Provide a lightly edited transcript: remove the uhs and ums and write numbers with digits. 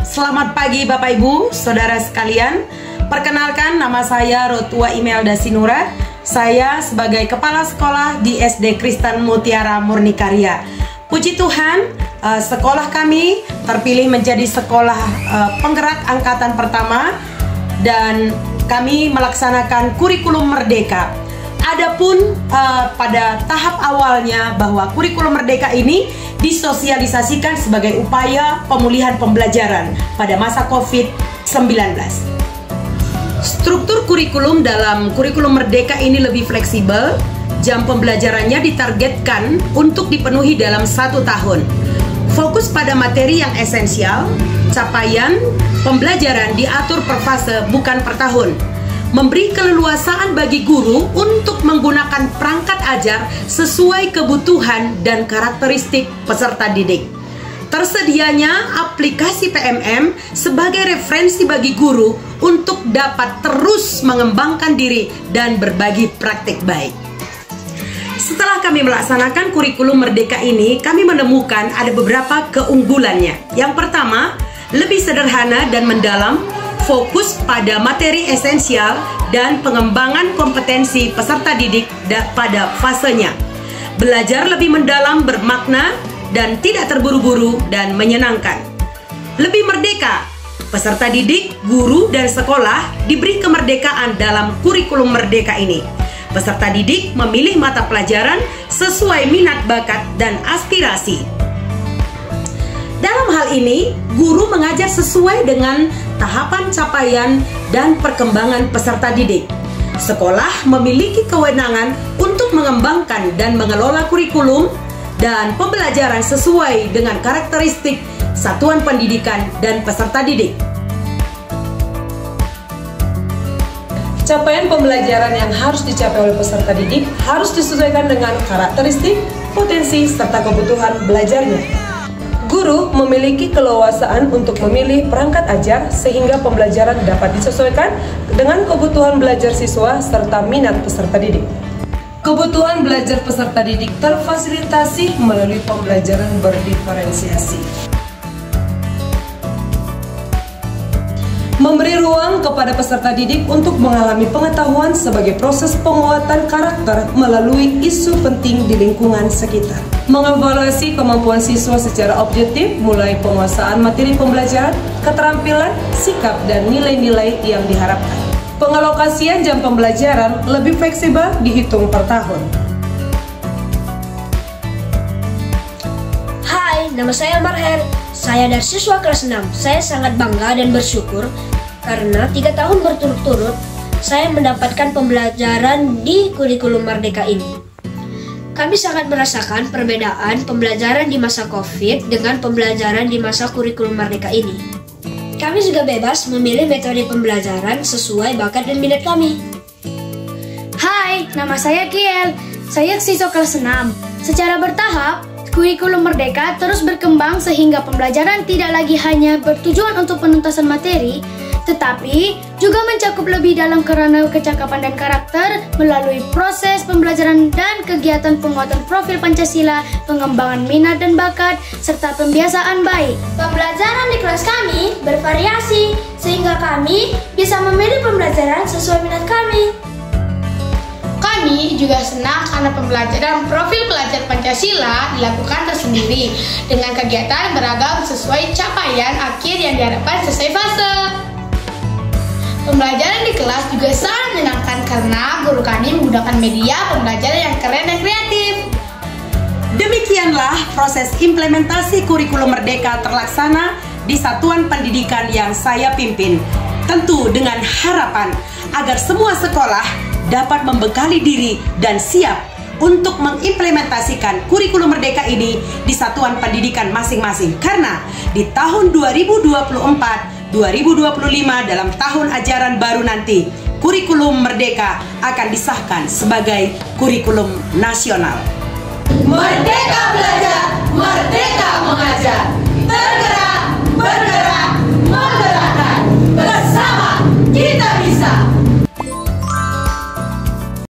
Selamat pagi Bapak Ibu, Saudara sekalian. Perkenalkan, nama saya Rotua Imelda Sinura. Saya sebagai Kepala Sekolah di SD Kristen Mutiara Murni Karya. Puji Tuhan, sekolah kami terpilih menjadi sekolah penggerak angkatan pertama dan kami melaksanakan kurikulum merdeka. Adapun pada tahap awalnya bahwa kurikulum merdeka ini disosialisasikan sebagai upaya pemulihan pembelajaran pada masa COVID-19. Struktur kurikulum dalam kurikulum merdeka ini lebih fleksibel. Jam pembelajarannya ditargetkan untuk dipenuhi dalam 1 tahun. Fokus pada materi yang esensial, capaian pembelajaran diatur per fase bukan per tahun. Memberi keleluasaan bagi guru untuk menggunakan perangkat ajar sesuai kebutuhan dan karakteristik peserta didik. Tersedianya aplikasi PMM sebagai referensi bagi guru untuk dapat terus mengembangkan diri dan berbagi praktik baik. Setelah kami melaksanakan kurikulum merdeka ini, kami menemukan ada beberapa keunggulannya. Yang pertama, lebih sederhana dan mendalam, fokus pada materi esensial dan pengembangan kompetensi peserta didik pada fasenya. Belajar lebih mendalam, bermakna, dan tidak terburu-buru dan menyenangkan. Lebih merdeka, peserta didik, guru, dan sekolah diberi kemerdekaan dalam kurikulum merdeka ini. Peserta didik memilih mata pelajaran sesuai minat bakat dan aspirasi. Dalam hal ini, guru mengajar sesuai dengan tahapan capaian dan perkembangan peserta didik. Sekolah memiliki kewenangan untuk mengembangkan dan mengelola kurikulum dan pembelajaran sesuai dengan karakteristik satuan pendidikan dan peserta didik. Capaian pembelajaran yang harus dicapai oleh peserta didik harus disesuaikan dengan karakteristik, potensi, serta kebutuhan belajarnya. Guru memiliki keleluasaan untuk memilih perangkat ajar sehingga pembelajaran dapat disesuaikan dengan kebutuhan belajar siswa serta minat peserta didik. Kebutuhan belajar peserta didik terfasilitasi melalui pembelajaran berdiferensiasi. Memberi ruang kepada peserta didik untuk mengalami pengetahuan sebagai proses penguatan karakter melalui isu penting di lingkungan sekitar. Mengevaluasi kemampuan siswa secara objektif mulai penguasaan materi pembelajaran, keterampilan, sikap, dan nilai-nilai yang diharapkan. Pengalokasian jam pembelajaran lebih fleksibel dihitung per tahun. Hai, nama saya Marher. Saya dari siswa kelas 6. Saya sangat bangga dan bersyukur karena 3 tahun berturut-turut saya mendapatkan pembelajaran di kurikulum merdeka ini. Kami sangat merasakan perbedaan pembelajaran di masa COVID dengan pembelajaran di masa kurikulum merdeka ini. Kami juga bebas memilih metode pembelajaran sesuai bakat dan minat kami. Hai, nama saya Kiel. Saya siswa kelas 6. Secara bertahap, kurikulum merdeka terus berkembang sehingga pembelajaran tidak lagi hanya bertujuan untuk penuntasan materi, tetapi juga mencakup lebih dalam kerana kecakapan dan karakter melalui proses pembelajaran dan kegiatan penguatan profil Pancasila, pengembangan minat dan bakat, serta pembiasaan baik. Pembelajaran di kelas kami bervariasi sehingga kami bisa memilih pembelajaran sesuai minat kami. Kami juga senang karena pembelajaran profil pelajar Pancasila dilakukan tersendiri dengan kegiatan beragam sesuai capaian akhir yang diharapkan sesuai fase. Pembelajaran di kelas juga sangat menyenangkan karena guru kami menggunakan media pembelajaran yang keren dan kreatif. Demikianlah proses implementasi kurikulum merdeka terlaksana di satuan pendidikan yang saya pimpin. Tentu dengan harapan agar semua sekolah dapat membekali diri dan siap untuk mengimplementasikan kurikulum merdeka ini di satuan pendidikan masing-masing. Karena di tahun 2024-2025 dalam tahun ajaran baru nanti, kurikulum merdeka akan disahkan sebagai kurikulum nasional. Merdeka belajar, merdeka mengajar. Tergerak, bergerak.